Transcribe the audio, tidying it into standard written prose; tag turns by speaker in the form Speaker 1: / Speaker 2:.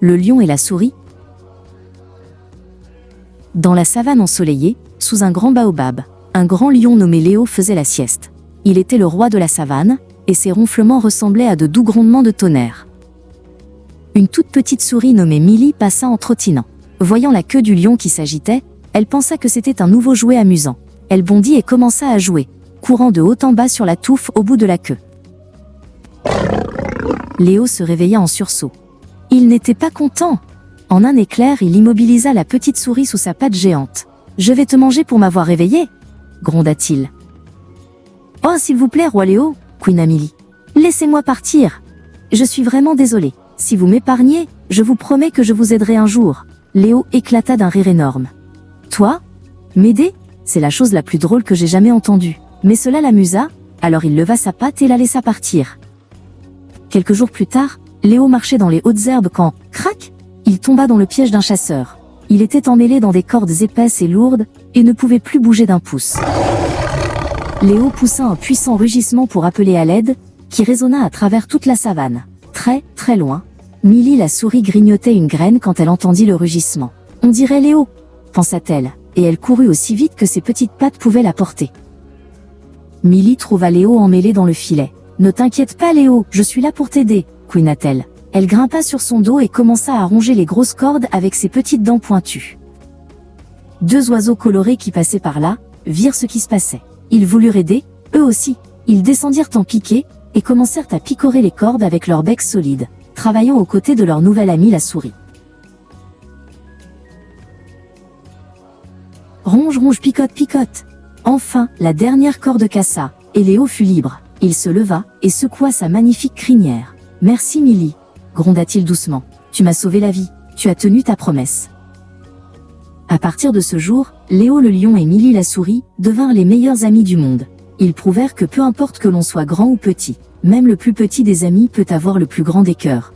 Speaker 1: Le lion et la souris. Dans la savane ensoleillée, sous un grand baobab, un grand lion nommé Léo faisait la sieste. Il était le roi de la savane, et ses ronflements ressemblaient à de doux grondements de tonnerre. Une toute petite souris nommée Milly passa en trottinant. Voyant la queue du lion qui s'agitait, elle pensa que c'était un nouveau jouet amusant. Elle bondit et commença à jouer, courant de haut en bas sur la touffe au bout de la queue. Léo se réveilla en sursaut. Il n'était pas content. En un éclair, il immobilisa la petite souris sous sa patte géante. « Je vais te manger pour m'avoir réveillé !» gronda-t-il. « Oh, s'il vous plaît, roi Léo !» couina Milly. « Laissez-moi partir. Je suis vraiment désolé. Si vous m'épargnez, je vous promets que je vous aiderai un jour. » Léo éclata d'un rire énorme. « Toi ? M'aider ? C'est la chose la plus drôle que j'ai jamais entendue. » Mais cela l'amusa, alors il leva sa patte et la laissa partir. Quelques jours plus tard, Léo marchait dans les hautes herbes quand, crac, il tomba dans le piège d'un chasseur. Il était emmêlé dans des cordes épaisses et lourdes, et ne pouvait plus bouger d'un pouce. Léo poussa un puissant rugissement pour appeler à l'aide, qui résonna à travers toute la savane. Très, très loin, Milly la souris grignotait une graine quand elle entendit le rugissement. « On dirait Léo !» pensa-t-elle, et elle courut aussi vite que ses petites pattes pouvaient la porter. Milly trouva Léo emmêlé dans le filet. « Ne t'inquiète pas Léo, je suis là pour t'aider !» couina-t-elle. Elle grimpa sur son dos et commença à ronger les grosses cordes avec ses petites dents pointues. Deux oiseaux colorés qui passaient par là virent ce qui se passait. Ils voulurent aider, eux aussi. Ils descendirent en piqué et commencèrent à picorer les cordes avec leurs becs solides, travaillant aux côtés de leur nouvelle amie la souris. Ronge, ronge, picote, picote. Enfin, la dernière corde cassa, et Léo fut libre. Il se leva et secoua sa magnifique crinière. « Merci Milly !» gronda-t-il doucement. « Tu m'as sauvé la vie, tu as tenu ta promesse. » À partir de ce jour, Léo le lion et Milly la souris devinrent les meilleurs amis du monde. Ils prouvèrent que peu importe que l'on soit grand ou petit, même le plus petit des amis peut avoir le plus grand des cœurs.